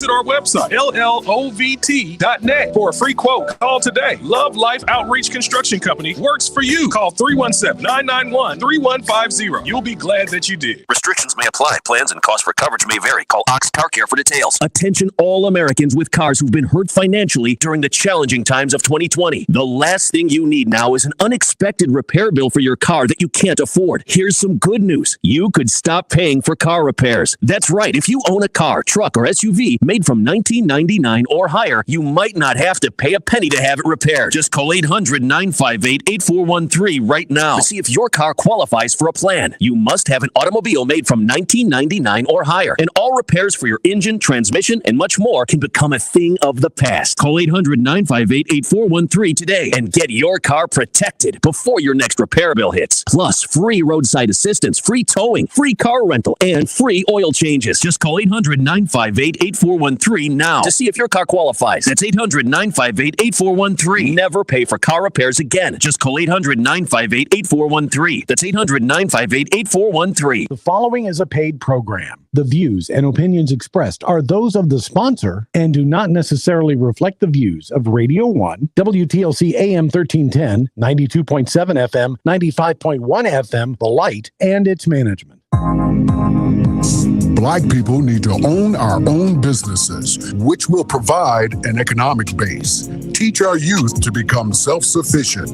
Visit our website, LLOVT.net, for a free quote. Call today. Love Life Outreach Construction Company works for you. Call 317-991-3150. You'll be glad that you did. Restrictions may apply. Plans and costs for coverage may vary. Call Ox Car Care for details. Attention all Americans with cars who've been hurt financially during the challenging times of 2020. The last thing you need now is an unexpected repair bill for your car that you can't afford. Here's some good news. You could stop paying for car repairs. That's right. If you own a car, truck, or SUV made from 1999 or higher, you might not have to pay a penny to have it repaired. Just call 800-958-8413 right now to see if your car qualifies for a plan. You must have an automobile made from 1999 or higher, and all repairs for your engine, transmission, and much more can become a thing of the past. Call 800-958-8413 today and get your car protected before your next repair bill hits. Plus, free roadside assistance, free towing, free car rental, and free oil changes. Just call 800-958-8413 now to see if your car qualifies. That's 800-958-8413. Never pay for car repairs again. Just call 800-958-8413. That's 800-958-8413. The following is a paid program. The views and opinions expressed are those of the sponsor and do not necessarily reflect the views of Radio 1, WTLC AM 1310, 92.7 FM, 95.1 FM, The Light, and its management. Black people need to own our own businesses, which will provide an economic base. Teach our youth to become self-sufficient.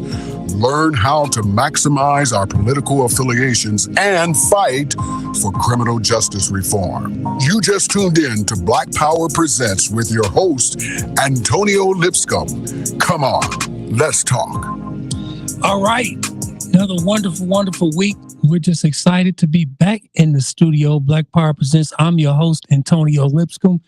Learn how to maximize our political affiliations and fight for criminal justice reform. You just tuned in to Black Power Presents with your host, Antonio Lipscomb. Come on, let's talk. All right. Another wonderful, wonderful week. We're just excited to be back in the studio. Black Power Presents. I'm your host, Antonio Lipscomb,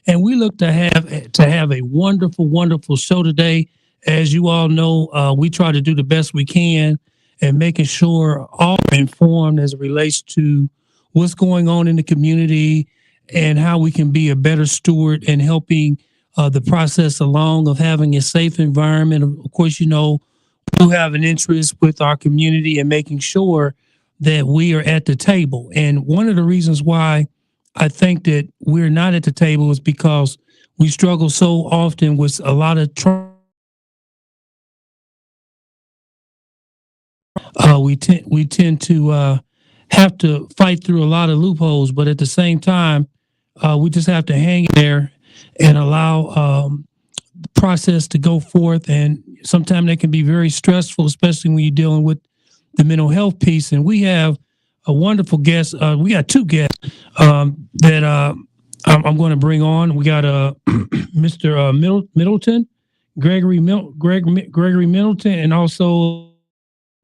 and we look to have a wonderful, wonderful show today. As you all know, we try to do the best we can and making sure all are informed as it relates to what's going on in the community and how we can be a better steward in helping the process along of having a safe environment. Of course, you know, we have an interest with our community and making sure that we are at the table. And one of the reasons why I think that we're not at the table is because we struggle so often with a lot of we tend to have to fight through a lot of loopholes, but at the same time, we just have to hang in there and allow the process to go forth. And sometimes that can be very stressful, especially when you're dealing with the mental health piece. And we have a wonderful guest. We got two guests that I'm going to bring on. We got Mr. Middleton, Gregory Middleton, and also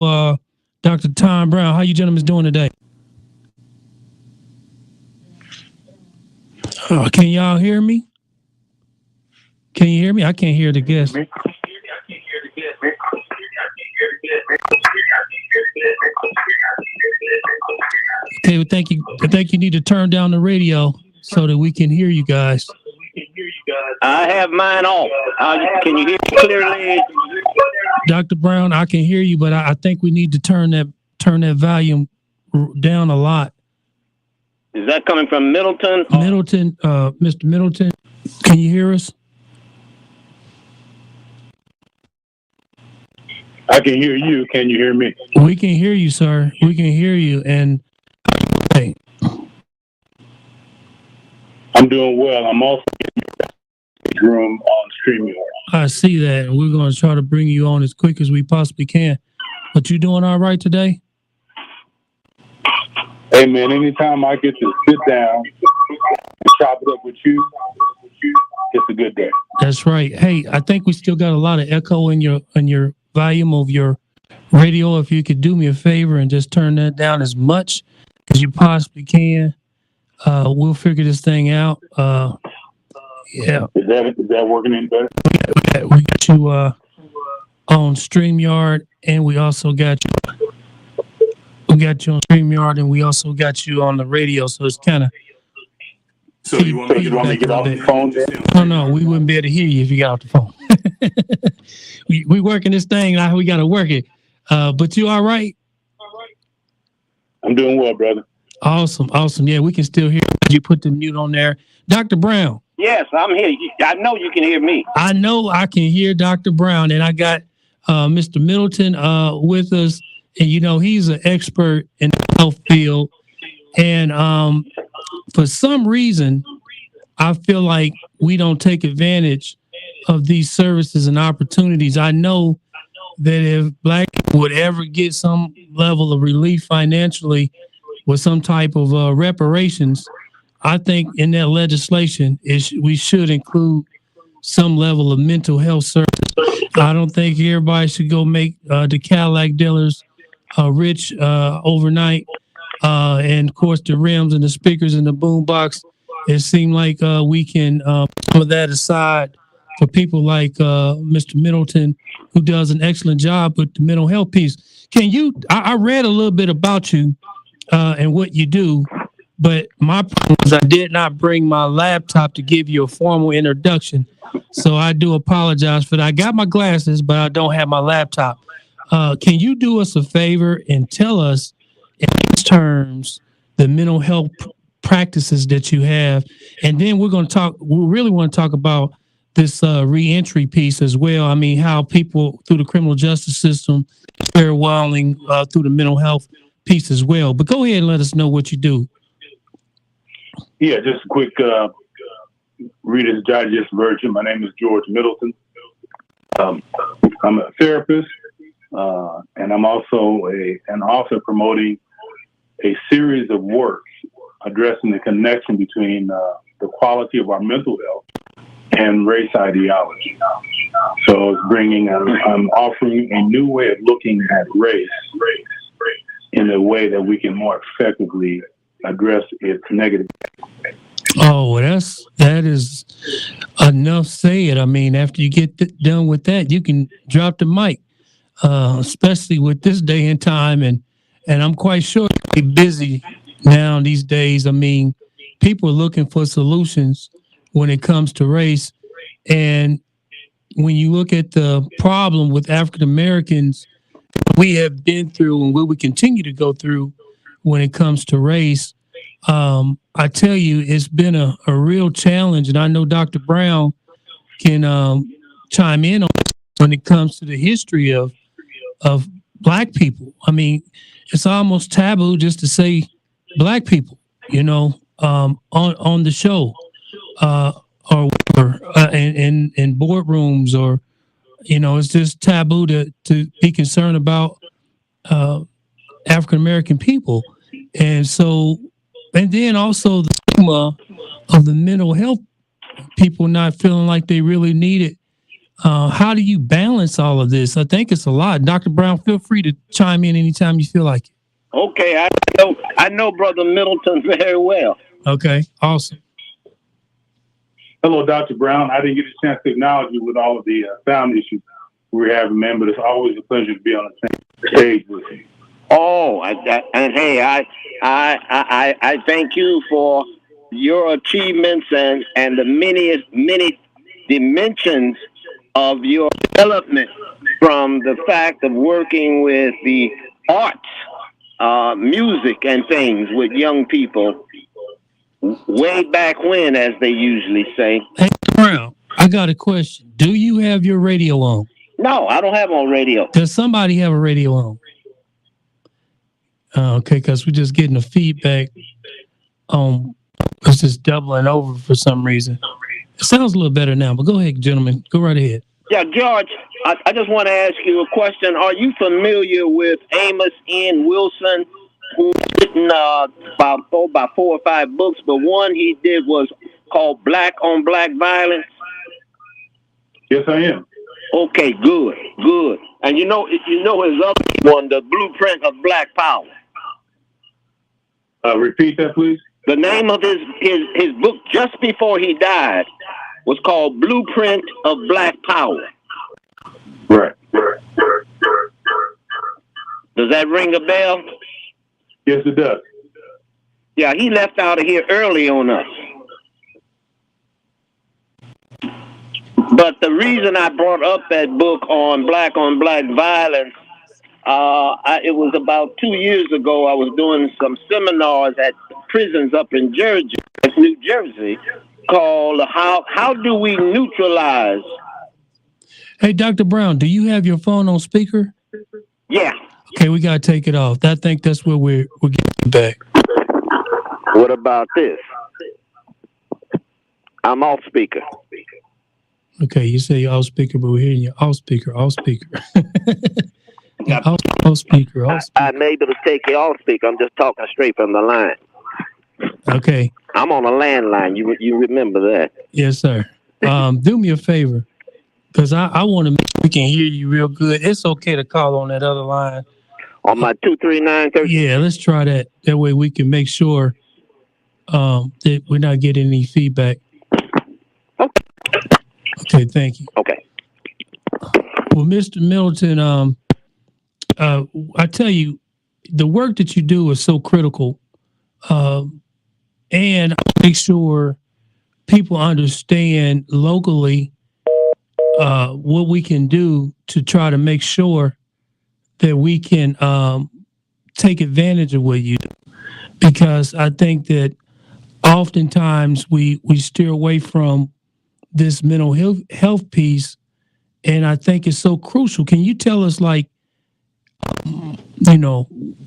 Dr. Tom Brown. How you gentlemen doing today? Can y'all hear me? Can you hear me? I can't hear the guest. Okay, well, thank you. I think you need to turn down the radio so that we can hear you guys. I have mine on. Can you hear me clearly? Dr. Brown, I can hear you, but I think we need to turn that volume down a lot. Is that coming from Middleton? Middleton, Mr. Middleton, can you hear us? I can hear you. Can you hear me? We can hear you, sir. We can hear you. And hey, I'm doing well. I'm also in the room on StreamYard. I see that, and we're going to try to bring you on as quick as we possibly can. But you doing all right today? Hey, man, anytime I get to sit down and chop it up with you, it's a good day. That's right. Hey, I think we still got a lot of echo in your volume of your radio. If you could do me a favor and just turn that down as much as you possibly can, we'll figure this thing out. Yeah. Is that working any better? We got you on StreamYard, and we also got you. We got you on StreamYard, and we also got you on the radio. So it's kind of. So you want me to get off the phone then? No, we wouldn't be able to hear you if you got off the phone. we working this thing. We got to work it. But you all right? I'm doing well, brother. Awesome. Yeah, we can still hear you. You put the mute on there. Dr. Brown, Yes, I'm here. I know you can hear me. I know I can hear Dr. Brown, and I got Mr. Middleton with us. And, you know, he's an expert in the health field. And for some reason, I feel like we don't take advantage of these services and opportunities. I know that if Black people would ever get some level of relief financially with some type of reparations, I think in that legislation, we should include some level of mental health service. I don't think everybody should go make the Cadillac dealers rich overnight. And of course, the rims and the speakers and the boombox. It seemed like we can put some of that aside for people like Mr. Middleton, who does an excellent job with the mental health piece. Can you? I read a little bit about you and what you do, but my problem is I did not bring my laptop to give you a formal introduction. So I do apologize for that. I got my glasses, but I don't have my laptop. Can you do us a favor and tell us, in these terms, the mental health practices that you have? And then we really want to talk about this reentry piece as well. I mean, how people through the criminal justice system fare welling through the mental health piece as well. But go ahead and let us know what you do. Yeah, just a quick Reader's Digest version. My name is George Middleton. I'm a therapist, and I'm also an author promoting a series of works addressing the connection between the quality of our mental health and race ideology. So I'm offering a new way of looking at race in a way that we can more effectively address its negative. Oh, that is enough said. I mean, after you get done with that, you can drop the mic, especially with this day and time. And I'm quite sure you're busy now these days. I mean, people are looking for solutions when it comes to race. And when you look at the problem with African Americans, we have been through and we will continue to go through when it comes to race, I tell you, it's been a real challenge. And I know Dr. Brown can chime in on this when it comes to the history of Black people. I mean, it's almost taboo just to say Black people, you know, on the show or whatever, in boardrooms, or, you know, it's just taboo to be concerned about African American people. And so, and then also the stigma of the mental health people not feeling like they really need it. How do you balance all of this? I think it's a lot. Dr. Brown, feel free to chime in anytime you feel like it. Okay, I know Brother Middleton very well. Okay, awesome. Hello, Dr. Brown. I didn't get a chance to acknowledge you with all of the sound issues we're having, man, but it's always a pleasure to be on the same stage with you. Oh, and hey, I thank you for your achievements and the many dimensions of your development, from the fact of working with the arts, music and things with young people way back when, as they usually say. Hey, Brown, I got a question. Do you have your radio on? No, I don't have on radio. Does somebody have a radio on? Okay, because we're just getting the feedback on it's just doubling over for some reason. It sounds a little better now, but go ahead, gentlemen. Go right ahead. Yeah, George, I just want to ask you a question. Are you familiar with Amos N. Wilson, who's written about 4 or 5 books, but one he did was called Black on Black Violence? Yes, I am. Okay, good. And you know his other one, The Blueprint of Black Power. Repeat that, please. The name of his book just before he died was called Blueprint of Black Power. Right. Does that ring a bell? Yes, it does. Yeah, he left out of here early on us. But the reason I brought up that book on black violence, it was about 2 years ago. I was doing some seminars at prisons up in New Jersey, called how do we neutralize? Hey, Dr. Brown, do you have your phone on speaker? Yeah. Okay, we gotta take it off. I think that's where we're getting back. What about this? I'm off speaker. Okay, you say you're off speaker, but we're hearing you off speaker, off speaker. off speaker, off speaker. I'm able to take you off speaker. I'm just talking straight from the line. Okay. I'm on a landline. You remember that? Yes, sir. Do me a favor, because I want to make sure we can hear you real good. It's okay to call on that other line. On my 239-13. Yeah, let's try that. That way we can make sure that we're not getting any feedback. Okay, thank you. Okay. Well, Mr. Middleton, I tell you, the work that you do is so critical. And I make sure people understand locally what we can do to try to make sure that we can take advantage of what you do. Because I think that oftentimes we steer away from this mental health piece, and I think it's so crucial. Can you tell us, like,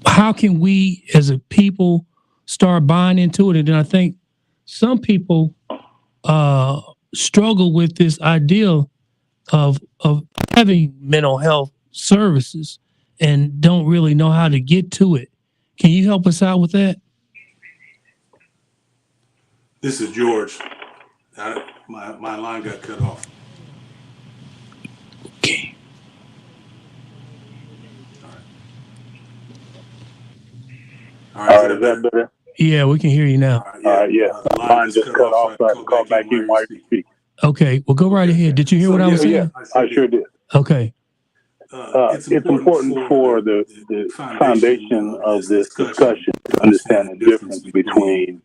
how can we as a people start buying into it? And then I think some people struggle with this idea of having mental health services and don't really know how to get to it. Can you help us out with that? This is George. My line got cut off. Okay. All right, is that better? Yeah, we can hear you now. Yeah, the line just cut off, so I can call back in while you speak. Okay, well, go right ahead. Did you hear what I was saying? Yeah, I sure did. Okay. It's important for the foundation of this discussion to understand the difference between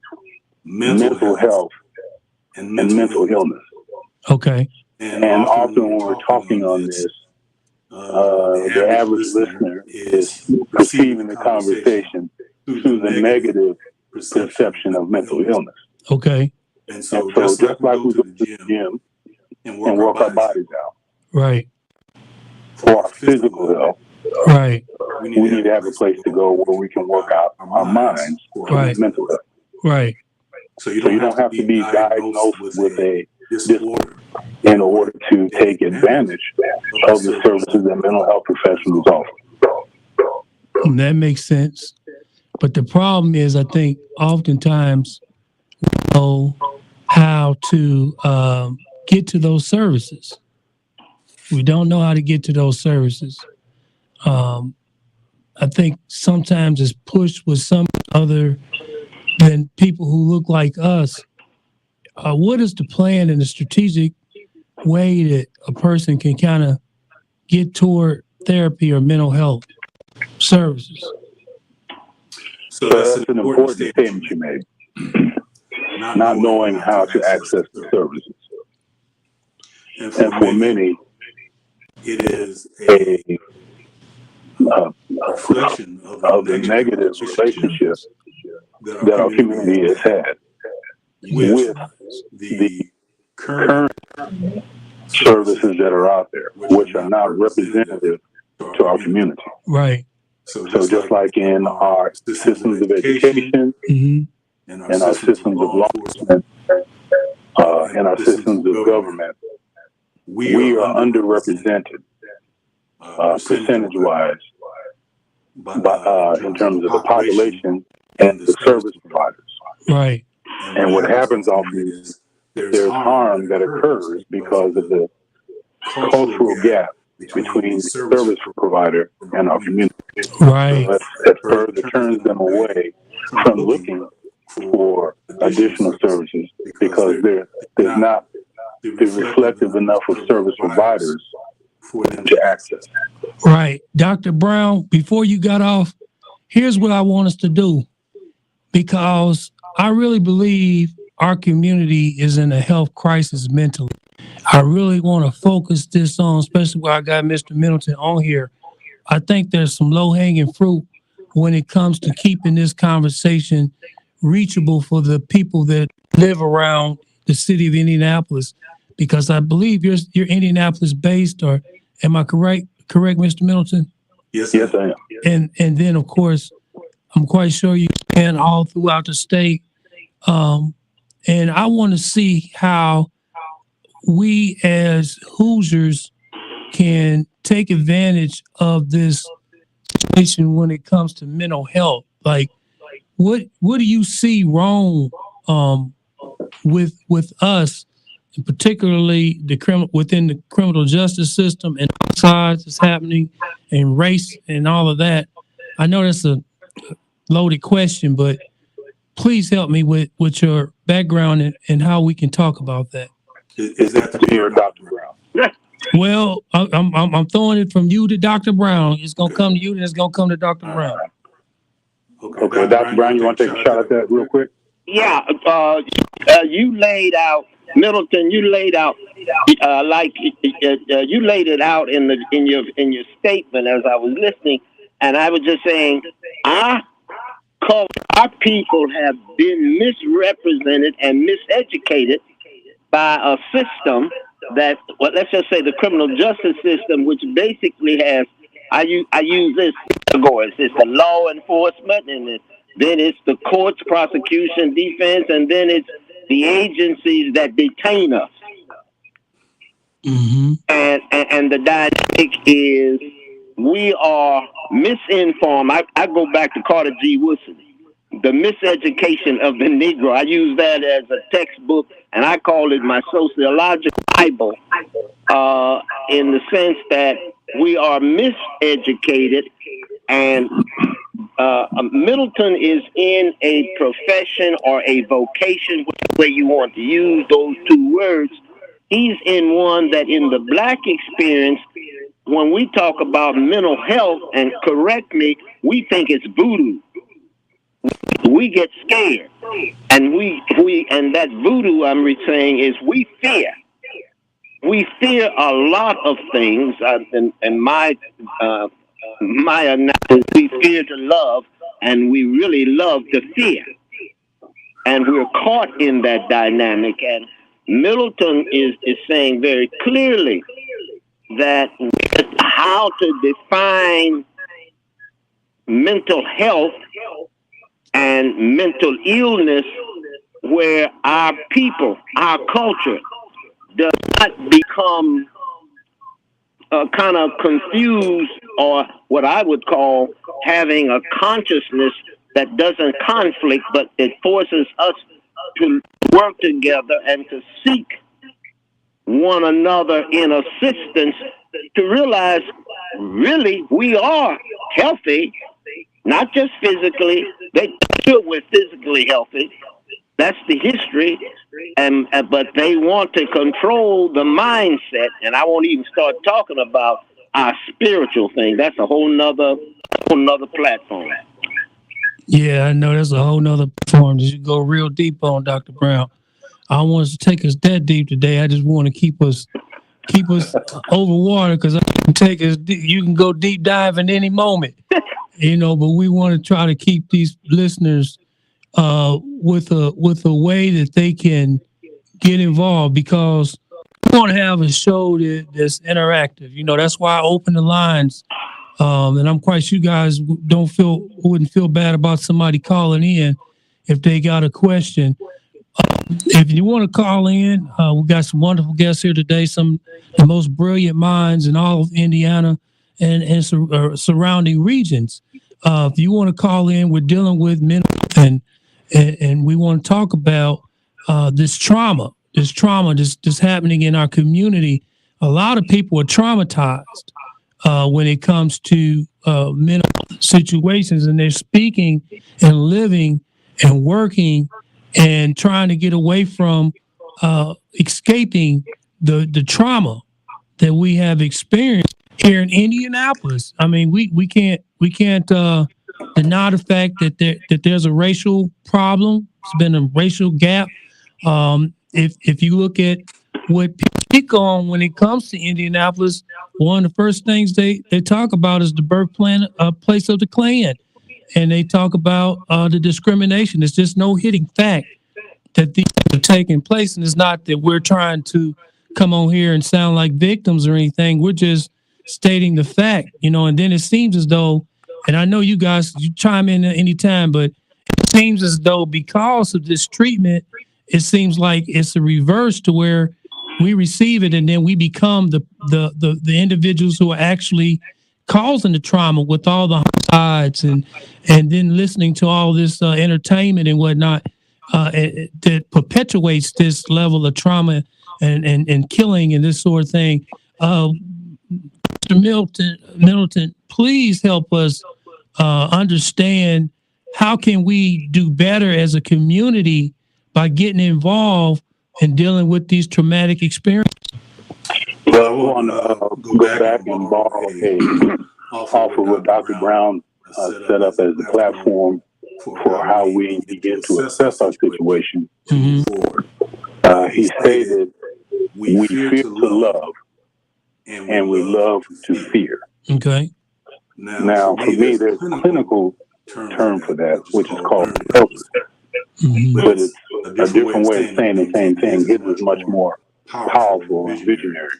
mental health and mental illness. Okay. And often when we're talking on this, the average listener is perceiving the conversation through the negative perception of mental illness. Okay. And so just like we go to the gym and work our bodies out. Right. For our physical health. Right. We need to have a place to go where we can work out our minds for mental health. Right. So you don't have to be diagnosed with a disorder in order to take advantage of the services that mental health professionals offer. That makes sense. But the problem is, I think oftentimes we know how to get to those services. We don't know how to get to those services. I think sometimes it's pushed with some other than people who look like us. What is the plan and the strategic way that a person can kind of get toward therapy or mental health services? So that's an important statement you made. Not knowing how to access the services. And for many, it is a reflection of the negative relationships that our community has had with the current services that are out there, which are not representative to our community. Right. So just like in our systems of education, and our systems of law enforcement, and our systems of government, we are underrepresented percentage-wise in terms of the population and the service providers. Right. And what happens often is there's harm that occurs because of the cultural gap between the service provider and our community. Right. So that further turns them away from looking for additional services because there's not the reflective enough of service providers for them to access. Right. Dr. Brown, before you got off, here's what I want us to do, because I really believe our community is in a health crisis mentally. I really want to focus this on, especially where I got Mr. Middleton on here. I think there's some low-hanging fruit when it comes to keeping this conversation reachable for the people that live around the city of Indianapolis, because I believe you're Indianapolis based, or am I correct, Mr. Middleton? Yes, I am. And then of course, I'm quite sure you can all throughout the state. And I want to see how we as Hoosiers can take advantage of this situation when it comes to mental health. Like, what do you see wrong with us, and particularly within the criminal justice system, and sides is happening, and race and all of that? I know that's a loaded question, but please help me with your background and how we can talk about that. Is that to me or Dr. Brown? Well, I'm throwing it from you to Dr. Brown. It's gonna come to you, and it's gonna come to Dr. Brown. Okay, Dr. Brown, you want to take a shot at that real quick? Yeah, you laid out, Middleton. You laid out you laid it out in your statement as I was listening, and I was just saying, our people have been misrepresented and miseducated by a system that, well, let's just say the criminal justice system, which basically has, I use this categories. It's the law enforcement, and then it's the courts, prosecution, defense, and then it's the agencies that detain us. Mm-hmm. And the dynamic is we are misinformed. I go back to Carter G. Woodson, the miseducation of the Negro. I use that as a textbook, and I call it my sociological Bible, in the sense that we are miseducated, and Middleton is in a profession or a vocation, whichever way you want to use those two words. He's in one that, in the black experience, when we talk about mental health, and correct me, we think it's voodoo. We get scared, and and that voodoo I'm saying is we fear. We fear a lot of things, and my analysis, we fear to love, and we really love to fear, and we're caught in that dynamic. And Middleton is saying very clearly that how to define mental health and mental illness, where our people, our culture, does not become kind of confused, or what I would call having a consciousness that doesn't conflict, but it forces us to work together and to seek one another in assistance to realize really we are healthy, not just physically. They feel we're physically healthy. That's the history, but they want to control the mindset, and I won't even start talking about our spiritual thing. That's a whole nother platform. Yeah, I know that's a whole nother platform that you go real deep on, Dr. Brown. I don't want us to take us that deep today. I just want to keep us over water, because I can take us. You can go deep dive in any moment, but we want to try to keep these listeners with a way that they can get involved, because we want to have a show that's interactive. That's why I open the lines, and I'm quite sure you guys wouldn't feel bad about somebody calling in if they got a question. If you want to call in, we got some wonderful guests here today, some of the most brilliant minds in all of Indiana and surrounding regions. If you want to call in, we're dealing with mental health, and we want to talk about this trauma that's happening in our community. A lot of people are traumatized when it comes to mental situations, and they're speaking and living and working and trying to get away from escaping the trauma that we have experienced here in Indianapolis. I mean, we can't deny the fact that there's a racial problem. It's been a racial gap. If you look at what people speak on when it comes to Indianapolis, one of the first things they talk about is the birthplace of the Klan. And they talk about the discrimination. It's just no hitting fact that these are taking place. And it's not that we're trying to come on here and sound like victims or anything. We're just stating the fact, and then it seems as though, and I know you guys, you chime in at any time, but it seems as though because of this treatment, it seems like it's a reverse to where we receive it and then we become the individuals who are actually causing the trauma with all the sides and then listening to all this entertainment and whatnot that perpetuates this level of trauma and killing and this sort of thing. Mr. Middleton, please help us understand how can we do better as a community by getting involved and dealing with these traumatic experiences. Well, I want to go back and borrow off of what Dr. Brown set up as the platform for how we begin to assess our situation. He stated, we fear to love, and we love to fear. Okay. Now, for me, there's a clinical term for that, which is called purpose. But it's a different way of saying the same thing. It is much more powerful and visionary.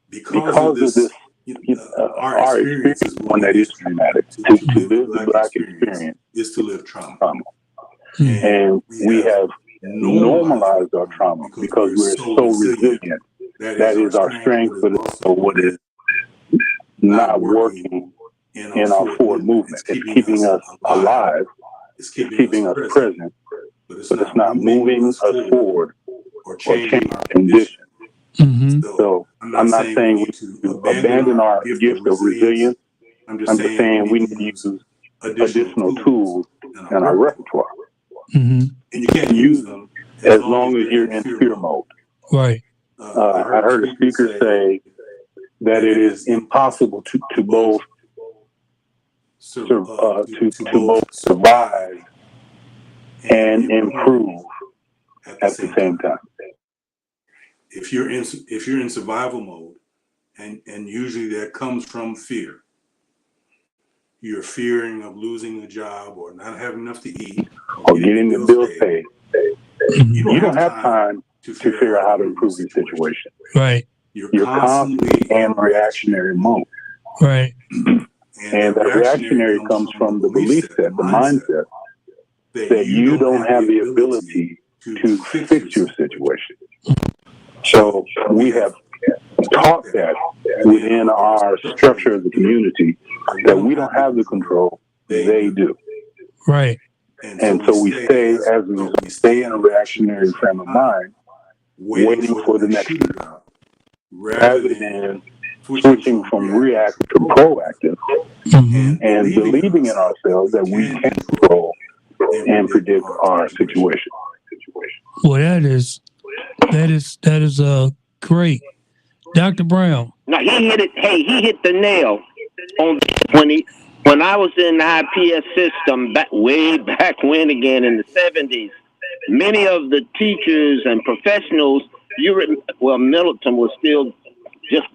Because of this, our experience is one that is traumatic. To live the Black experience is to live trauma. And we have normalized our trauma because we're so resilient. That is our strength, but it's also what is not working in our forward movement. It's keeping us alive. It's keeping us present, but it's not moving us forward or changing our condition. So I'm not saying we need to abandon our gift of resilience. I'm just saying we need to use additional tools in our repertoire. And you can't use them as long as you're in fear mode. Right. I heard a speaker say that it is impossible to both survive and improve at the same time. If you're in survival mode, and usually that comes from fear. You're fearing of losing a job or not having enough to eat or getting the bills paid. You don't have time to figure out how to improve your situation. Right. You're constantly in reactionary mode. Right. And that reactionary comes from the belief set, the mindset, that you don't have the ability to fix your situation. So we have taught that within our structure as a community that we don't have the control, they do. Right. And so we stay in a reactionary frame of mind, waiting for the next shooter, rather than switching from reactive to proactive and believing in ourselves that we can control and predict our situation. Well, that is great. Dr. Brown. Now he hit it. Hey, he hit the nail on when I was in the IPS system way back when again in the 70s. Many of the teachers and professionals, Middleton was still just,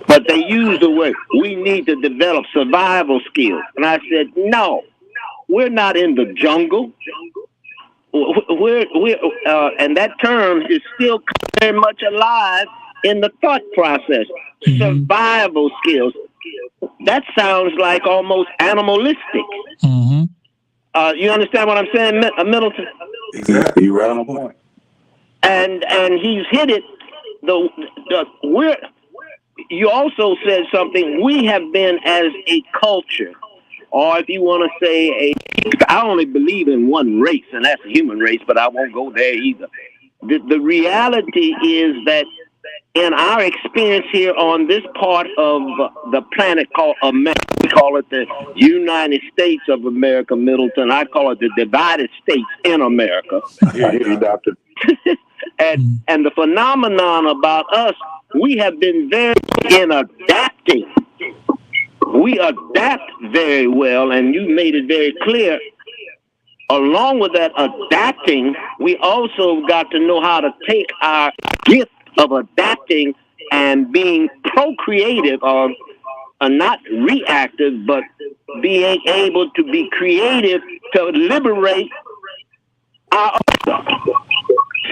but they used the word, we need to develop survival skills. And I said, no, we're not in the jungle. And that term is still very much alive in the thought process. Survival skills. That sounds like almost animalistic. You understand what I'm saying, Middleton? Exactly. You're right on the point. And he's hit it. You also said something. We have been as a culture, or if you want to say I only believe in one race, and that's the human race, but I won't go there either. The reality is that in our experience here on this part of the planet called America, we call it the United States of America, Middleton. I call it the divided states in America. I hear you, Doctor. And the phenomenon about us, we have been very good in adapting. We adapt very well, and you made it very clear. Along with that adapting, we also got to know how to take our gift of adapting and being procreative, or not reactive, but being able to be creative to liberate our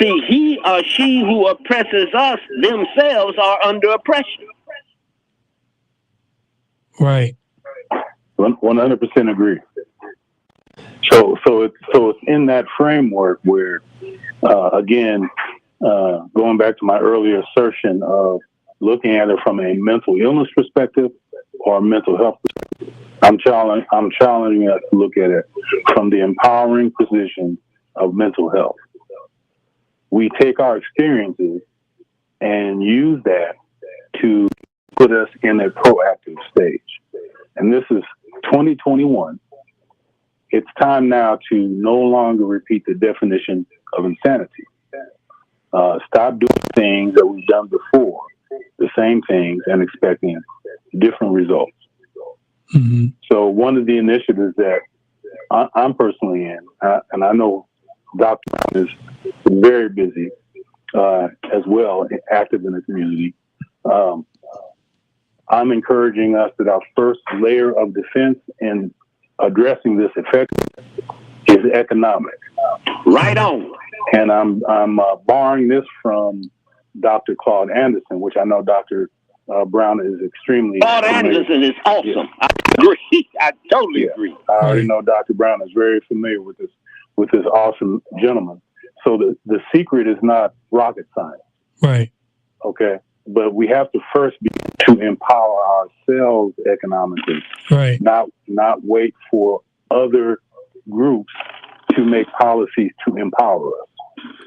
see, he or she who oppresses us themselves are under oppression. Right. 100% agree. So it's in that framework where, again, going back to my earlier assertion of looking at it from a mental illness perspective or a mental health perspective, I'm challenging us to look at it from the empowering position of mental health. We take our experiences and use that to put us in a proactive stage. And this is 2021. It's time now to no longer repeat the definition of insanity. Stop doing things that we've done before, the same things, and expecting different results. Mm-hmm. So one of the initiatives that I'm personally in, and I know Dr. Brown is very busy as well, active in the community. I'm encouraging us that our first layer of defense in addressing this effectively is economic. Right on. And I'm borrowing this from Dr. Claude Anderson, which I know Dr. Brown is extremely Claude Anderson is awesome. Yeah. I agree. I totally agree. I already know Dr. Brown is very familiar with this awesome gentleman. So the secret is not rocket science. Right. Okay. But we have to first be to empower ourselves economically. Right. Not wait for other groups to make policies to empower us.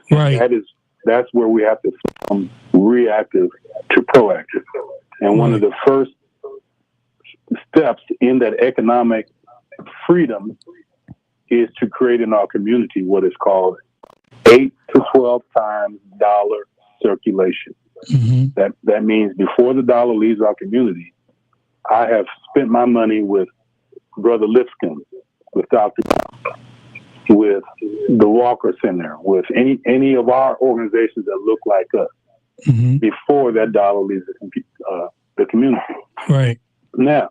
Right. That's where we have to become reactive to proactive. And one of the first steps in that economic freedom is to create in our community what is called 8 to 12 times dollar circulation. Mm-hmm. That means before the dollar leaves our community, I have spent my money with Brother Lipscomb, with Dr. Brown, with the Walker Center, with any of our organizations that look like us, mm-hmm. before that dollar leaves the community. Right. Now,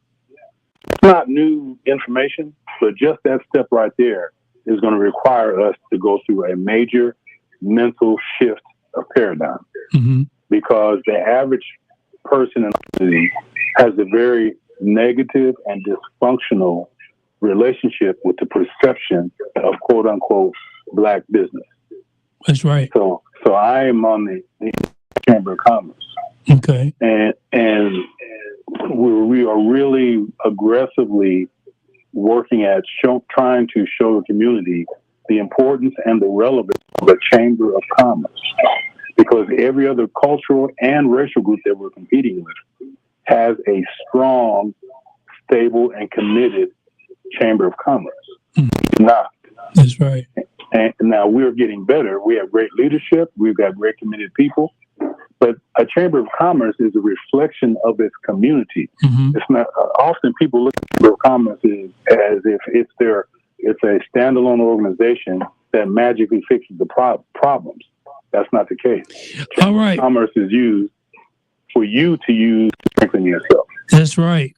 it's not new information, but just that step right there is going to require us to go through a major mental shift of paradigm. Mm-hmm. Because the average person in the community has a very negative and dysfunctional relationship with the perception of quote unquote black business. That's right. So I am on the Chamber of Commerce. Okay. And we are really aggressively working at trying to show the community the importance and the relevance of a Chamber of Commerce. Because every other cultural and racial group that we're competing with has a strong, stable, and committed Chamber of Commerce. Mm-hmm. Not. That's right. And now we're getting better. We have great leadership. We've got great committed people. But a Chamber of Commerce is a reflection of its community. Mm-hmm. It's not. Often people look at the Chamber of Commerce as if it's a standalone organization that magically fixes the problems. That's not the case. All right. Commerce is used for you to use to strengthen yourself. That's right.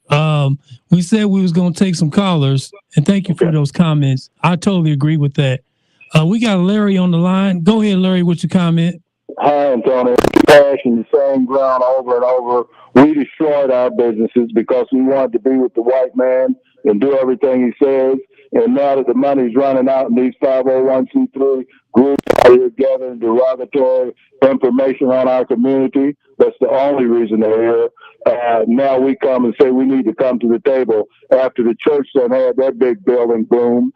We said we was going to take some callers, and thank you for those comments. I totally agree with that. We got Larry on the line. Go ahead, Larry, with your comment. Hi, Antonio. Passion, the same ground over and over. We destroyed our businesses because we wanted to be with the white man and do everything he says. And now that the money's running out in these 501c3 groups out here gathering derogatory information on our community, that's the only reason they're here. Now we come and say we need to come to the table after the church done had their big building boom,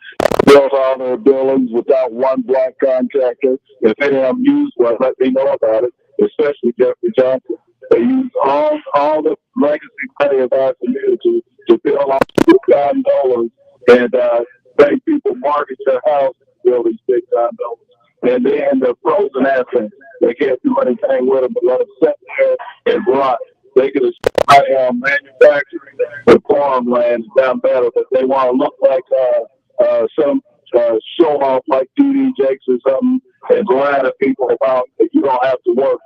built all their buildings without one black contractor. If any of them use one, let me know about it, especially Jeffrey Johnson. They use all the legacy money of our community to build all $2,000 and make people mortgage their house and build these big time buildings. And then the frozen assets, they can't do anything with them but let them sit there and rot. They could have started manufacturing the farmland down better, but they want to look like some show off like TD Jakes or something and lie to people about that you don't have to work.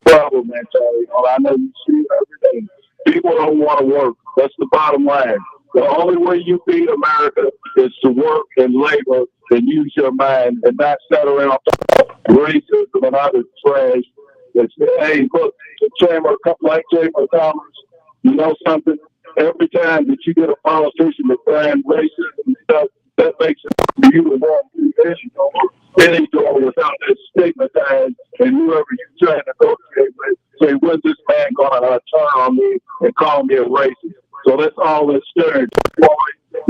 Problem, man, Charlie. I know you see it every day. People don't want to work. That's the bottom line. The only way you beat America is to work and labor and use your mind and not sit around racism and other trash. It's, hey, look, like Chamber of Commerce, you know something? Every time that you get a politician that's brand racism and stuff, that makes it for you to walk through any door without that stigmatized, and whoever you're trying to negotiate with, say, when's this man going to turn on me and call me a racist? So that's all the stereotypes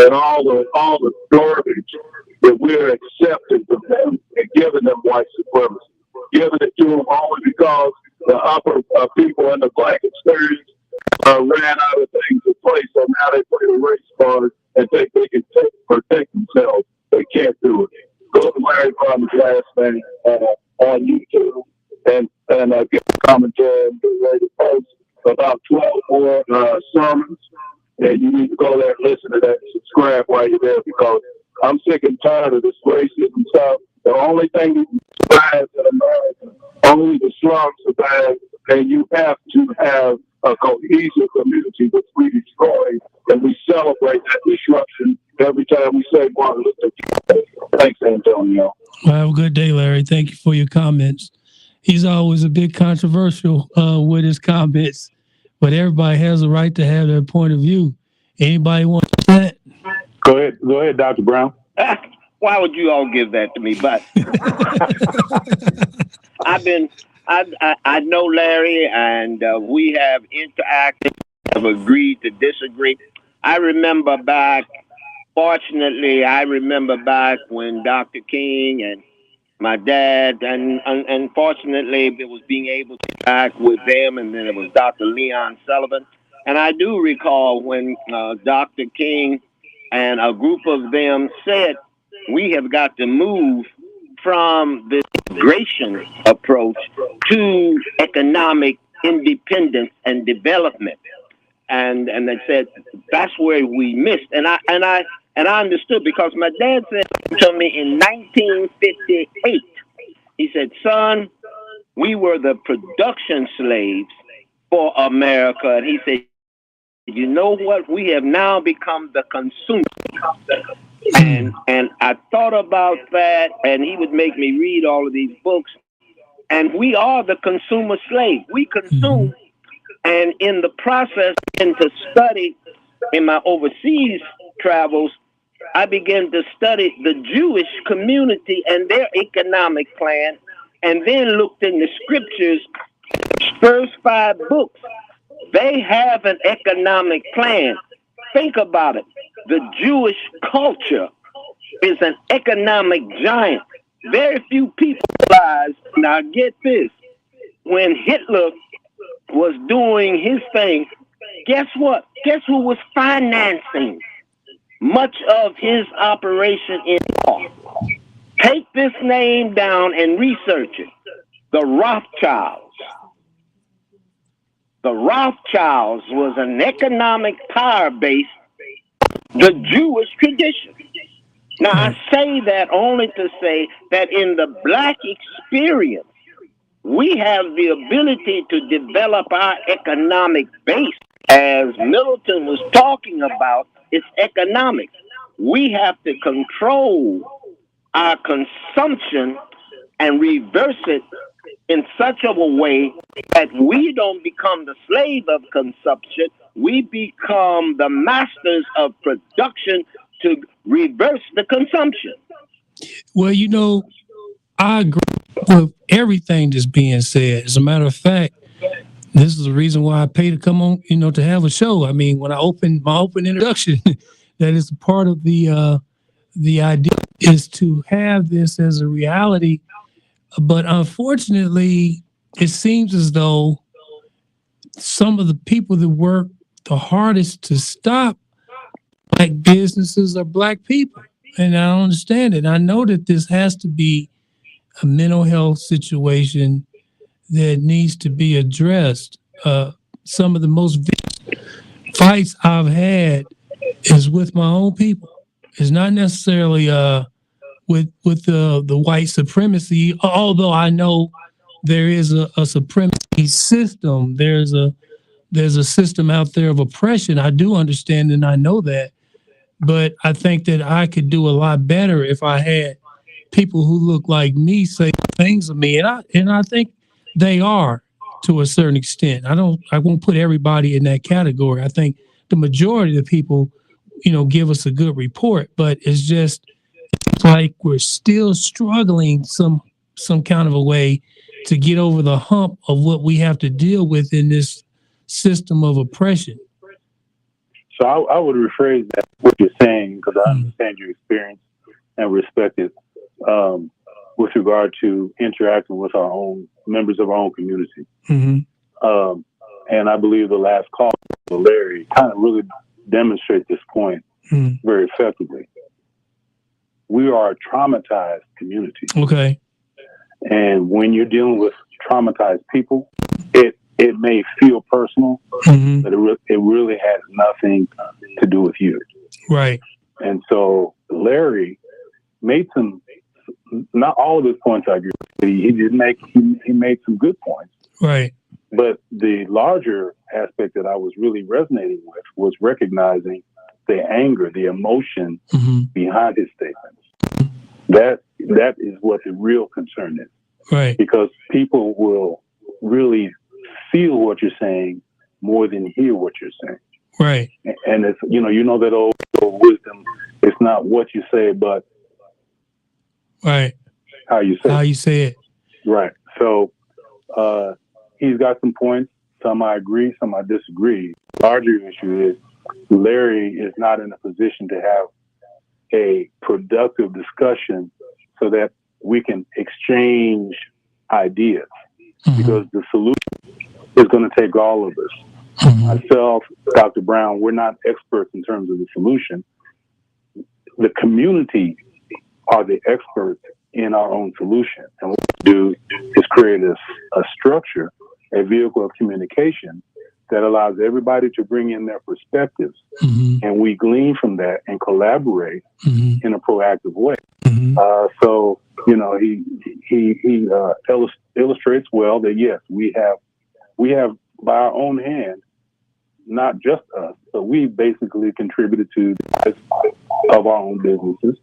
and all the garbage that we're accepting from them and giving them white supremacy. Giving it to them only because the upper people in the black experience ran out of things to play, so now they play the race card and think they can protect themselves. They can't do it. Go to Larry Farmer's last name on YouTube and get a commentary and get ready to post about 12 more sermons. And you need to go there and listen to that and subscribe while you're there, because I'm sick and tired of this racism stuff. The only thing that survives in America, only the strong survive, and you have to have a cohesive community, which we destroy, and we celebrate that disruption every time we say Martin Luther King. Thanks, Antonio. Well, have a good day, Larry. Thank you for your comments. He's always a bit controversial with his comments, but everybody has a right to have their point of view. Anybody want that? Go ahead, Dr. Brown. Why would you all give that to me? But I know Larry, and we have interacted, have agreed to disagree. I remember back when Dr. King and my dad, and unfortunately, it was being able to back with them, and then it was Dr. Leon Sullivan. And I do recall when Dr. King and a group of them said, we have got to move from the integration approach to economic independence and development. And they said that's where we missed. And I understood, because my dad said to me in 1958, he said, son, we were the production slaves for America. And he said, you know what? We have now become the consumer. And I thought about that, and he would make me read all of these books. And we are the consumer slave. We consume. And in the process, and to study in my overseas travels, I began to study the Jewish community and their economic plan, and then looked in the scriptures, first 5 books. They have an economic plan. Think about it. The Jewish culture is an economic giant. Very few people realize, now get this, when Hitler was doing his thing, guess what? Guess who was financing much of his operation in war? Take this name down and research it. The Rothschilds. The Rothschilds was an economic power base, the Jewish tradition. Now, I say that only to say that in the black experience, we have the ability to develop our economic base. As Middleton was talking about, it's economics. We have to control our consumption and reverse it in such a way that we don't become the slave of consumption. We become the masters of production to reverse the consumption. Well, you know, I agree with everything that's being said. As a matter of fact, this is the reason why I pay to come on, you know, to have a show. I mean, when I opened my open introduction, that is part of the idea is to have this as a reality. But unfortunately, it seems as though some of the people that work the hardest to stop black businesses are black people. And I don't understand it. I know that this has to be a mental health situation that needs to be addressed. Some of the most fights I've had is with my own people. It's not necessarily with the white supremacy, although I know there is a supremacy system. There's a system out there of oppression. I do understand and I know that. but I think that I could do a lot better if I had people who look like me say things of me, and I think they are to a certain extent. I won't put everybody in that category. I think the majority of the people, give us a good report, but it's like we're still struggling some kind of a way to get over the hump of what we have to deal with in this system of oppression. So I would rephrase that, what you're saying, because I understand your experience and respect it, with regard to interacting with our own members of our own community. Mm-hmm. And I believe the last call, Larry, kind of really demonstrates this point very effectively. We are a traumatized community. Okay. And when you're dealing with traumatized people, it may feel personal, but it really has nothing to do with you. Right. And so Larry made not all of his points I agree with. He made some good points. Right. But the larger aspect that I was really resonating with was recognizing the anger, the emotion behind his statements. That is what the real concern is. Right. Because people will really feel what you're saying more than hear what you're saying. Right. And it's, that old wisdom, it's not what you say, but right. How you say it. Right. So he's got some points. Some I agree, some I disagree. The larger issue is Larry is not in a position to have a productive discussion so that we can exchange ideas, because the solution is going to take all of us. Myself, Dr. Brown, we're not experts in terms of the solution. The community are the experts in our own solution. And what we do is create a structure, a vehicle of communication that allows everybody to bring in their perspectives. And we glean from that and collaborate in a proactive way. So, he illustrates well that, yes, we have by our own hand, not just us, but we basically contributed to the rise of our own businesses.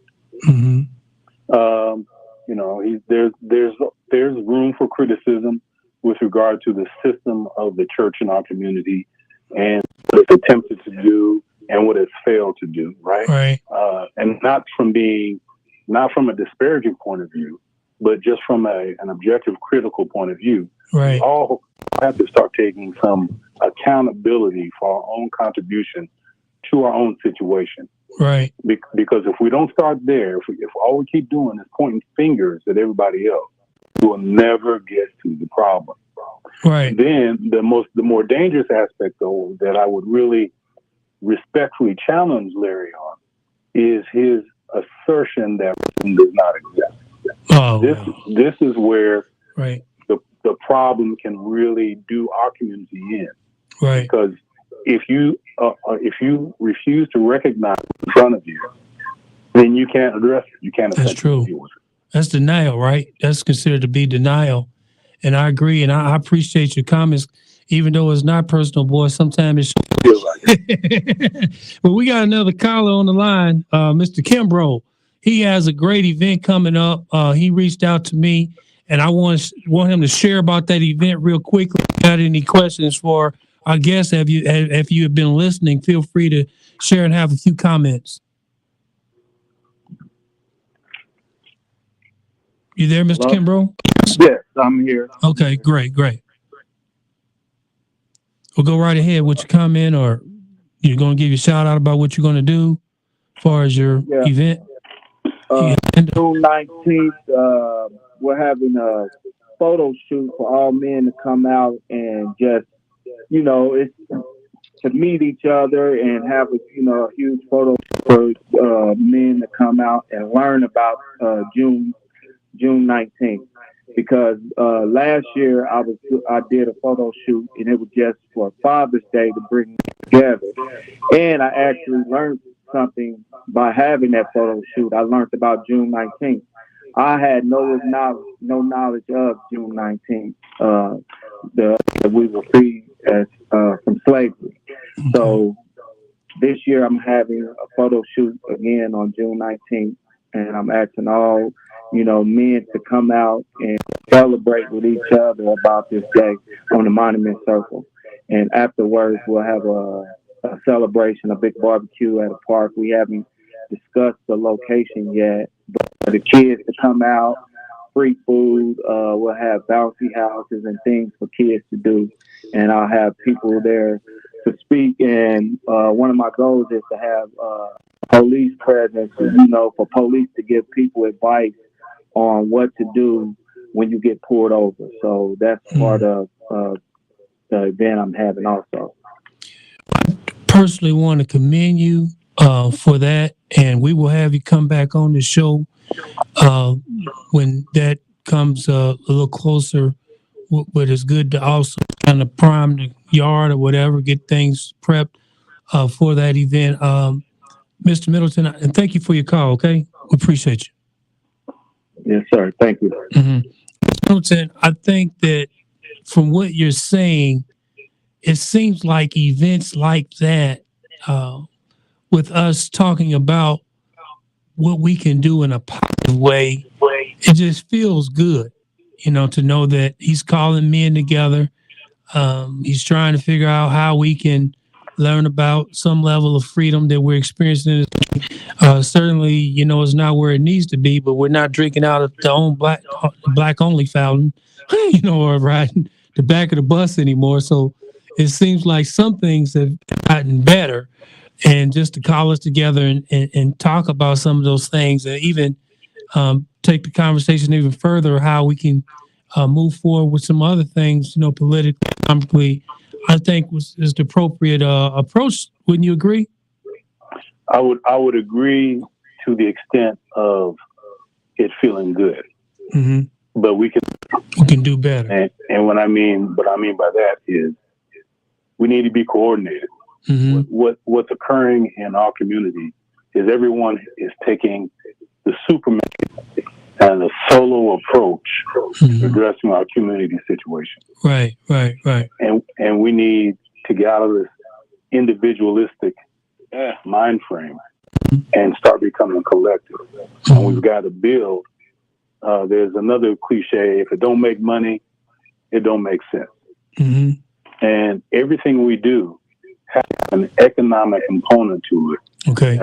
There's room for criticism with regard to the system of the church in our community and what it's attempted to do and what it's failed to do, right? Right. And not from a disparaging point of view, but just from an objective, critical point of view. Right. We all have to start taking some accountability for our own contribution to our own situation. Right. Because if we don't start there, if all we keep doing is pointing fingers at everybody else, we'll never get to the problem. Right. Then the more dangerous aspect, though, that I would really respectfully challenge Larry on is his assertion that racism does not exist. This is where the problem can really do our community in. Right. Because if you refuse to recognize in front of you, then you can't address it. You can't. That's true. That's denial, right? That's considered to be denial. And I agree. And I appreciate your comments, even though it's not personal, boy. Sometimes it feels like it. Well, we got another caller on the line, Mr. Kimbrough. He has a great event coming up. He reached out to me, and I want him to share about that event real quickly. If you got any questions for our guests, if you have been listening, feel free to share and have a few comments. You there, Mr. Kimbrough? Yes, I'm here. Okay, great. Well, go right ahead with your comment, or you're going to give your shout out about what you're going to do as far as your event. June 19th, we're having a photo shoot for all men to come out and just, it's to meet each other and have a huge photo for men to come out and learn about June 19th. Because last year I did a photo shoot and it was just for Father's Day to bring them together. And I actually learned something by having that photo shoot. I learned about June 19th. I had no knowledge of June 19th, that we were freed from slavery. So this year I'm having a photo shoot again on June 19th, and I'm asking all, men to come out and celebrate with each other about this day on the Monument Circle. And afterwards, we'll have a celebration, a big barbecue at a park. We haven't discussed the location yet, but for the kids to come out, free food. We'll have bouncy houses and things for kids to do, and I'll have people there to speak. And one of my goals is to have police presence, for police to give people advice on what to do when you get pulled over. So that's part of the event I'm having also. I personally want to commend you for that, and we will have you come back on the show when that comes a little closer. But it's good to also kind of prime the yard or whatever, get things prepped for that event. Mr. Middleton, and thank you for your call, okay? We appreciate you. Yes, sir. Thank you. Mr. Middleton, I think that from what you're saying, it seems like events like that, with us talking about what we can do in a positive way, it just feels good, to know that he's calling men together. He's trying to figure out how we can learn about some level of freedom that we're experiencing. Certainly, it's not where it needs to be, but we're not drinking out of the own black only fountain, or riding the back of the bus anymore. So it seems like some things have gotten better. And just to call us together and talk about some of those things, and even take the conversation even further, how we can move forward with some other things, politically, economically, I think is the appropriate approach. Wouldn't you agree? I would agree to the extent of it feeling good, but we can do better. And what I mean by that is we need to be coordinated. What's occurring in our community is everyone is taking the Superman and a solo approach to addressing our community situation. Right. And we need to get out of this individualistic mind frame and start becoming collective. And we've got to build. There's another cliche: if it don't make money, it don't make sense. And everything we do has an economic component to it. Okay.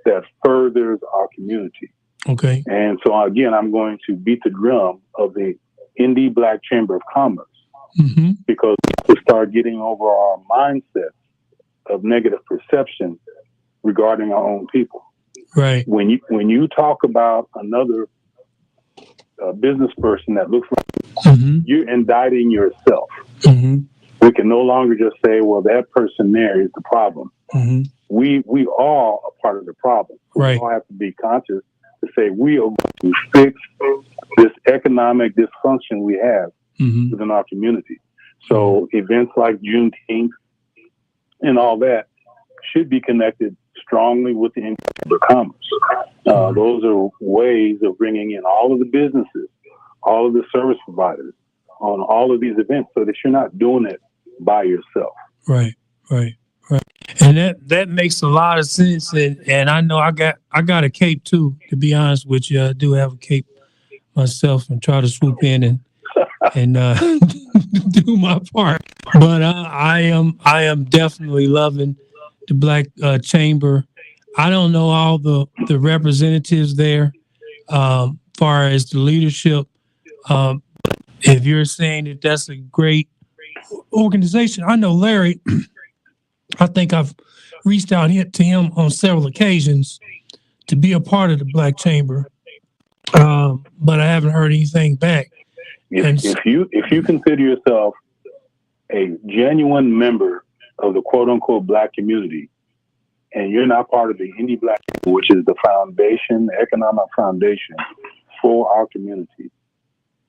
That furthers our community. Okay. And so again, I'm going to beat the drum of the Indy Black Chamber of Commerce because we start getting over our mindset of negative perception regarding our own people. Right. When you talk about another business person that looks like you're indicting yourself. We can no longer just say, well, that person there is the problem. We all are part of the problem. So we all have to be conscious to say we are going to fix this economic dysfunction we have within our community. So events like Juneteenth and all that should be connected strongly with the Chamber of Commerce. Those are ways of bringing in all of the businesses, all of the service providers on all of these events so that you're not doing it by yourself. Right. And that makes a lot of sense. And I know I got a cape too, to be honest with you. I do have a cape myself and try to swoop in and do my part. But I am definitely loving the Black Chamber. I don't know all the representatives there, far as the leadership. If you're saying that that's a great organization, I know Larry. I think I've reached out to him on several occasions to be a part of the Black Chamber, but I haven't heard anything back. If you consider yourself a genuine member of the quote unquote Black community, and you're not part of the Indy Black Chamber, which is the foundation, the economic foundation for our community,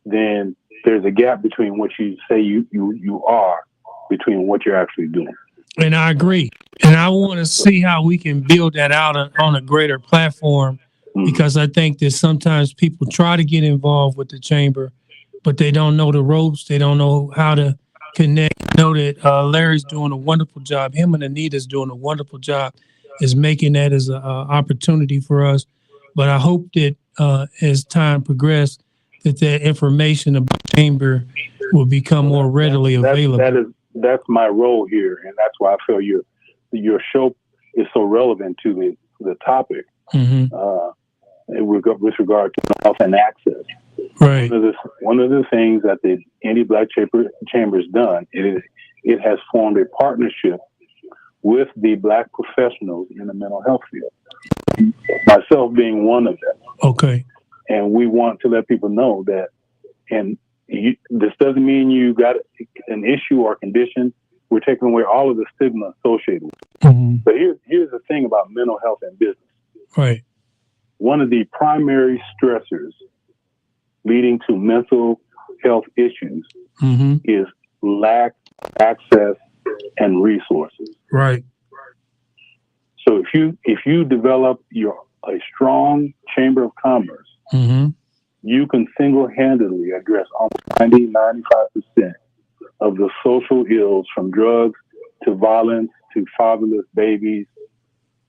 then there's a gap between what you say you are between what you're actually doing. And I agree. And I want to see how we can build that out on a greater platform, because I think that sometimes people try to get involved with the chamber, but they don't know the ropes. They don't know how to connect. I know that Larry's doing a wonderful job. Him and Anita's doing a wonderful job is making that as an opportunity for us. But I hope that as time progresses, that information about the chamber will become more readily available. That's my role here, and that's why I feel your show is so relevant to the topic with regard to health and access. Right. One of the things that the Indy Black Chamber has done, it has formed a partnership with the Black professionals in the mental health field, myself being one of them. Okay. And we want to let people know that, this doesn't mean you got an issue or condition. We're taking away all of the stigma associated with it. Mm-hmm. But here's the thing about mental health and business. Right. One of the primary stressors leading to mental health issues is lack of access and resources. Right. So if you develop a strong chamber of commerce, you can single-handedly address almost 90-95% of the social ills, from drugs to violence to fatherless babies,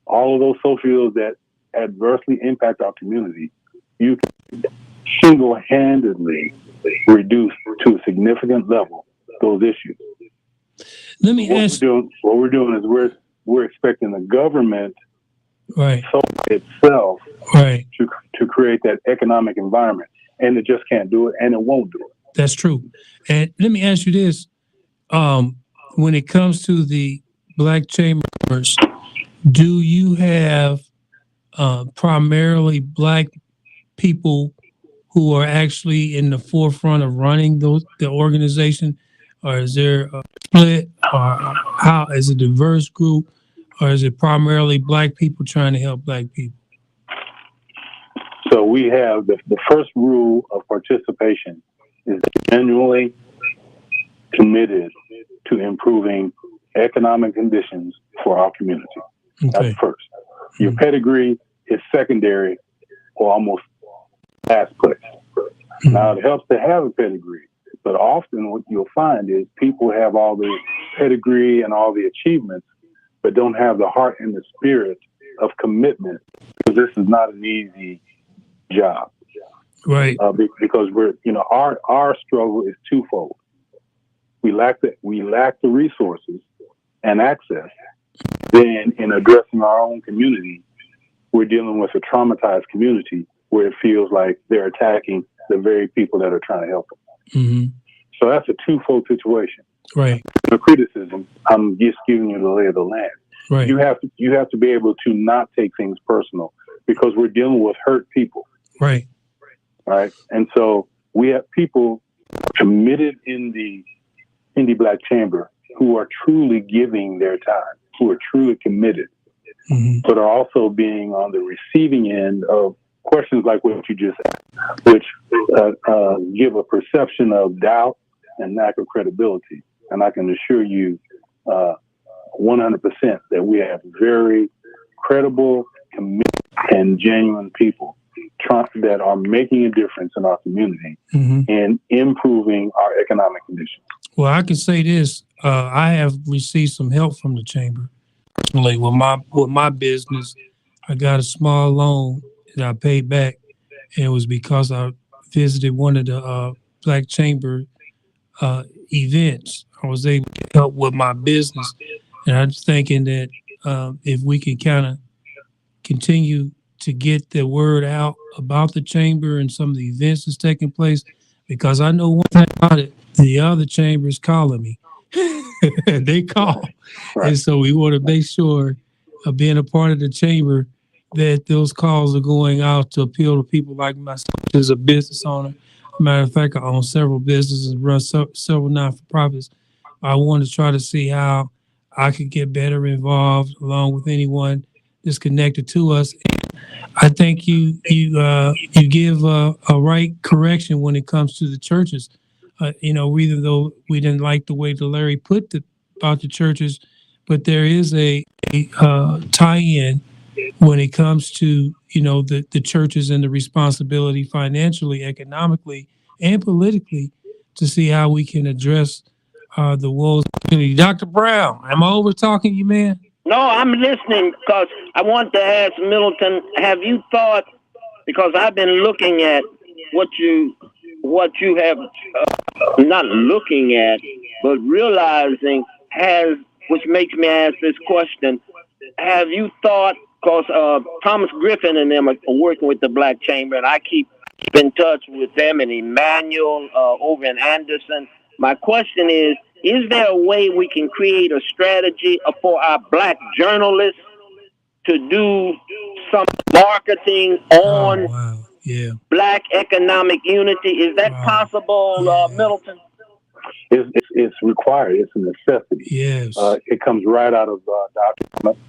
all of those social ills that adversely impact our community. You can single-handedly reduce to a significant level those issues. Let me ask. What we're doing is we're expecting the government itself to create that economic environment, and it just can't do it, and it won't do it. That's true. And let me ask you this: when it comes to the Black chambers, do you have primarily Black people who are actually in the forefront of running the organization, or is there a split, or how is it a diverse group, or is it primarily Black people trying to help Black people? So we have the first rule of participation is genuinely committed to improving economic conditions for our community. Okay. That's first. Your pedigree is secondary or almost last place. Now, it helps to have a pedigree, but often what you'll find is people have all the pedigree and all the achievements, but don't have the heart and the spirit of commitment, because this is not an easy job. Right. Because our struggle is twofold. We lack the resources and access. Then in addressing our own community, we're dealing with a traumatized community where it feels like they're attacking the very people that are trying to help them. So that's a twofold situation. Right. The criticism, I'm just giving you the lay of the land. Right. You have to be able to not take things personal, because we're dealing with hurt people. Right. Right. And so we have people committed in the Indy Black Chamber who are truly giving their time, who are truly committed, but are also being on the receiving end of questions like what you just asked, which give a perception of doubt and lack of credibility. And I can assure you 100% that we have very credible, committed, and genuine people that are making a difference in our community and improving our economic conditions. Well, I can say this: I have received some help from the chamber. Personally, with my business, I got a small loan that I paid back, and it was because I visited one of the Black Chamber events. I was able to help with my business, and I'm just thinking that if we can kind of continue to get the word out about the chamber and some of the events that's taking place, because I know one thing about it: the other chamber is calling me. They call. Right. And so we want to make sure, being a part of the chamber, that those calls are going out to appeal to people like myself as a business owner. Matter of fact, I own several businesses, run several non-for-profits. I want to try to see how I could get better involved along with anyone that's connected to us. And I think you give a right correction when it comes to the churches. Even though we didn't like the way that Larry put about the churches, but there is a tie-in when it comes to, the churches and the responsibility financially, economically, and politically to see how we can address the woes of the community. Dr. Brown, am I over talking you, man? No, I'm listening because I want to ask Middleton, have you thought, because I've been looking at what you have, not looking at, but realizing which makes me ask this question, have you thought, because Thomas Griffin and them are working with the Black Chamber, and I keep in touch with them and Emmanuel over in Anderson. My question is there a way we can create a strategy for our Black journalists to do some marketing on Black economic unity? Is that possible, Middleton? It's required. It's a necessity. Yes. It comes right out of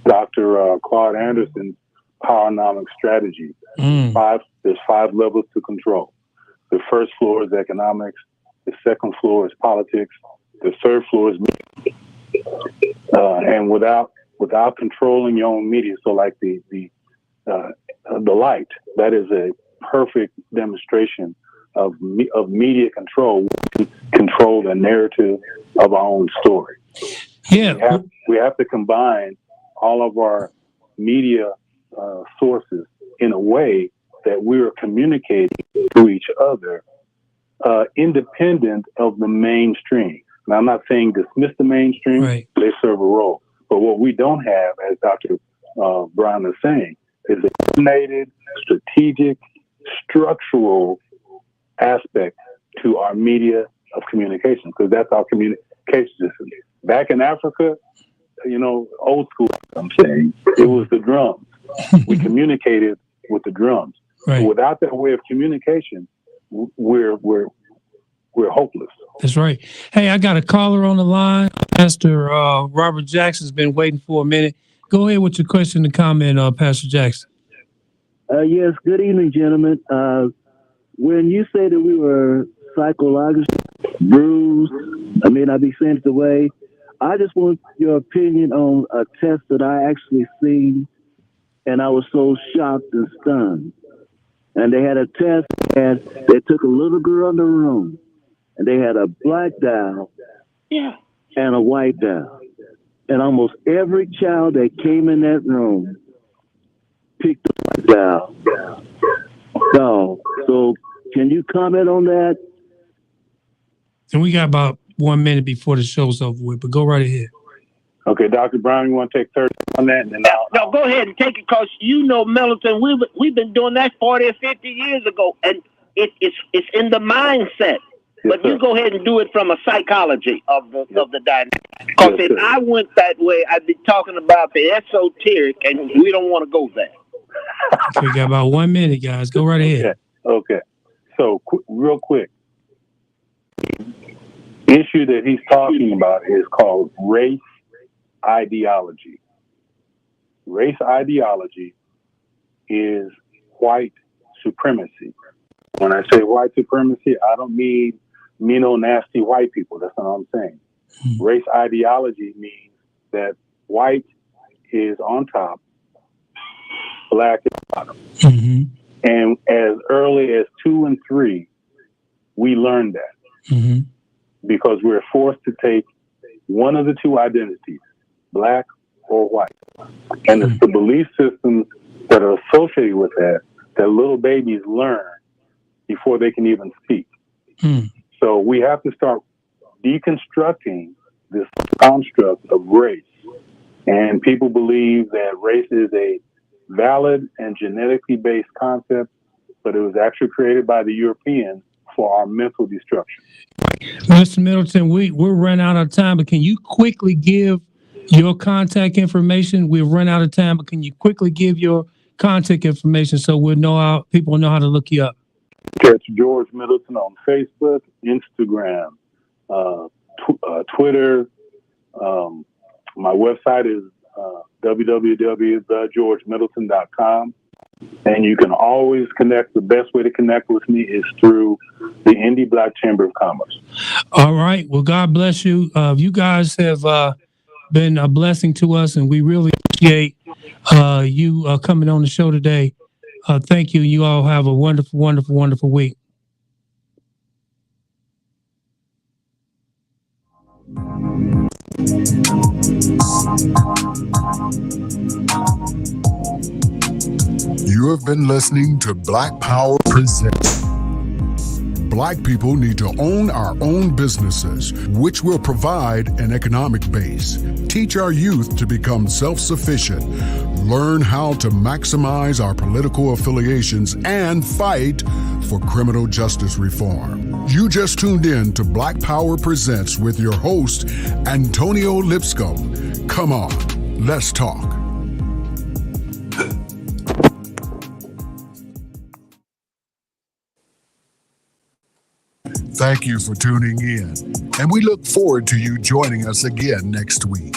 Dr. Claude Anderson's Powernomics strategy. There's 5 levels to control. The first floor is economics. The second floor is politics. The third floor is media. And without controlling your own media, so like the light, that is a perfect demonstration of media control. We can control the narrative of our own story. Yeah, we have to combine all of our media sources in a way that we are communicating to each other, independent of the mainstream. Now, I'm not saying dismiss the mainstream; they serve a role. But what we don't have, as Dr. Brown is saying, is a coordinated, strategic, structural aspect to our media of communication, because that's our communication system. Back in Africa, old school, I'm saying, it was the drums. We communicated with the drums. Right. Without that way of communication, we're hopeless. That's right. Hey, I got a caller on the line. Pastor Robert Jackson's been waiting for a minute. Go ahead with your question and comment, Pastor Jackson. Yes, good evening, gentlemen. When you say that we were psychologically bruised, I may not be saying it the way, I just want your opinion on a test that I actually seen, and I was so shocked and stunned. And they had a test, and they took a little girl in the room, and they had a black dial and a white dial. And almost every child that came in that room picked the white dial. So can you comment on that? And we got about 1 minute before the show's over with, but go right ahead. Okay, Dr. Brown, you want to take 30 on that? And then No, go ahead and take it, because Middleton, we've been doing that 40 or 50 years ago, and it's in the mindset. But you go ahead and do it from a psychology of the dynamic. Because if I went that way, I'd be talking about the esoteric, and we don't want to go there. We got about 1 minute, guys. Go right ahead. Okay. So, real quick. The issue that he's talking about is called race ideology. Race ideology is white supremacy. When I say white supremacy, I don't mean nasty white people. That's not what I'm saying. Race ideology means that white is on top, black is bottom. And as early as 2 and 3, we learned that because we're forced to take one of the two identities, black or white. And it's the belief systems that are associated with that little babies learn before they can even speak. So we have to start deconstructing this construct of race. And people believe that race is a valid and genetically based concept, but it was actually created by the Europeans for our mental destruction. Mr. Middleton, we're running out of time, but can you quickly give your contact information? We've run out of time, but can you quickly give your contact information so people know how to look you up? It's George Middleton on Facebook, Instagram, Twitter. My website is www.thegeorgemiddleton.com. And you can always connect. The best way to connect with me is through the Indy Black Chamber of Commerce. All right. Well, God bless you. You guys have been a blessing to us, and we really appreciate you coming on the show today. Thank you. You all have a wonderful, wonderful, wonderful week. You have been listening to Black Power Presents. Black people need to own our own businesses, which will provide an economic base, teach our youth to become self-sufficient, learn how to maximize our political affiliations, and fight for criminal justice reform. You just tuned in to Black Power Presents with your host, Antonio Lipscomb. Come on, let's talk. Thank you for tuning in, and we look forward to you joining us again next week.